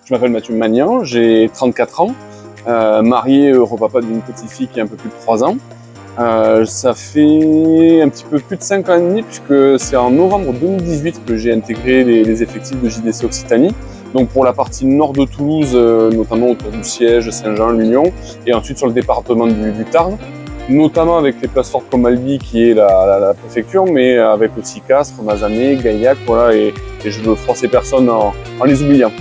Je m'appelle Mathieu Magnan, j'ai 34 ans, marié, heureux papa d'une petite fille qui a un peu plus de 3 ans. Ça fait un petit peu plus de 5 ans et demi puisque c'est en novembre 2018 que j'ai intégré les effectifs de JDC Occitanie. Donc pour la partie nord de Toulouse, notamment autour du Siège, Saint-Jean, l'Union, et ensuite sur le département du Tarn, notamment avec les places fortes comme Albi qui est la préfecture, mais avec aussi Castres, Mazamet, Gaillac, voilà, et je veux froisser personne en les oubliant.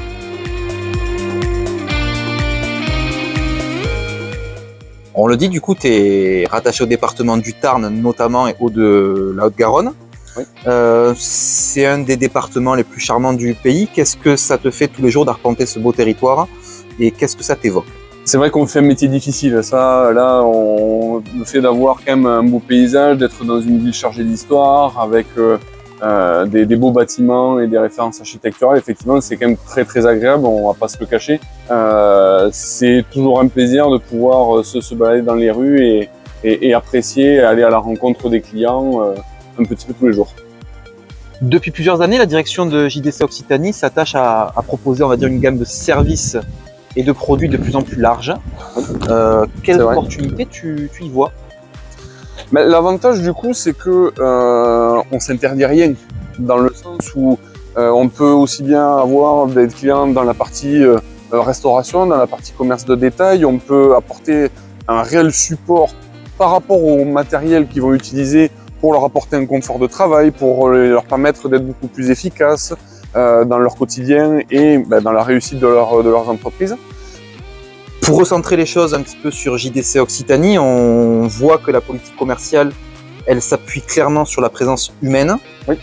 On le dit, du coup, tu es rattaché au département du Tarn, notamment, et de la Haute-Garonne. Oui. C'est un des départements les plus charmants du pays. Qu'est-ce que ça te fait tous les jours d'arpenter ce beau territoire et qu'est-ce que ça t'évoque? C'est vrai qu'on fait un métier difficile. Ça, là, le fait d'avoir quand même un beau paysage, d'être dans une ville chargée d'histoire, avec des beaux bâtiments et des références architecturales, effectivement, c'est quand même très très agréable, on va pas se le cacher. C'est toujours un plaisir de pouvoir se balader dans les rues et apprécier, aller à la rencontre des clients un petit peu tous les jours. Depuis plusieurs années, la direction de JDC Occitanie s'attache à proposer, on va dire, une gamme de services et de produits de plus en plus large. Quelles opportunités tu y vois? L'avantage du coup, c'est que on s'interdit rien, dans le sens où on peut aussi bien avoir des clients dans la partie restauration, dans la partie commerce de détail, on peut apporter un réel support par rapport au matériel qu'ils vont utiliser pour leur apporter un confort de travail, pour leur permettre d'être beaucoup plus efficaces dans leur quotidien et dans la réussite de leurs entreprises. Pour recentrer les choses un petit peu sur JDC Occitanie, on voit que la politique commerciale, elle s'appuie clairement sur la présence humaine. Oui.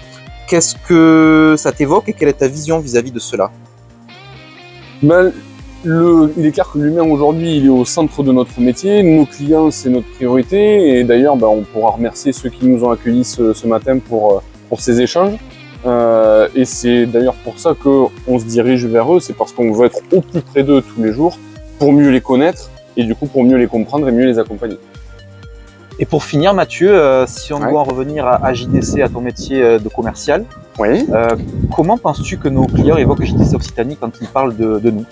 Qu'est-ce que ça t'évoque et quelle est ta vision vis-à-vis de cela? Il est clair que l'humain aujourd'hui, il est au centre de notre métier. Nos clients, c'est notre priorité. Et d'ailleurs, on pourra remercier ceux qui nous ont accueillis ce matin pour ces échanges. Et c'est d'ailleurs pour ça qu'on se dirige vers eux. C'est parce qu'on veut être au plus près d'eux tous les jours pour mieux les connaître et du coup pour mieux les comprendre et mieux les accompagner. Et pour finir, Mathieu, si on doit en revenir à JDC, à ton métier de commercial, comment penses-tu que nos clients évoquent JDC Occitanie quand ils parlent de nous?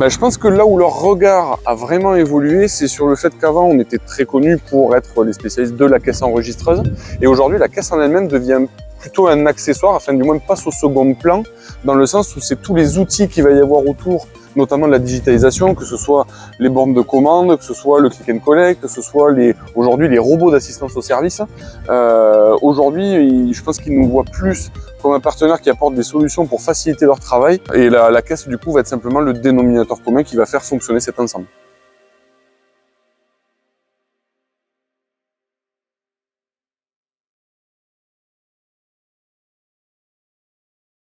Je pense que là où leur regard a vraiment évolué, c'est sur le fait qu'avant on était très connus pour être les spécialistes de la caisse enregistreuse et aujourd'hui la caisse en elle-même devient plutôt un accessoire, enfin du moins passe au second plan, dans le sens où c'est tous les outils qu'il va y avoir autour, notamment de la digitalisation, que ce soit les bornes de commande, que ce soit le click and collect, que ce soit aujourd'hui les robots d'assistance au service. Aujourd'hui, je pense qu'ils nous voient plus comme un partenaire qui apporte des solutions pour faciliter leur travail et la caisse du coup va être simplement le dénominateur commun qui va faire fonctionner cet ensemble.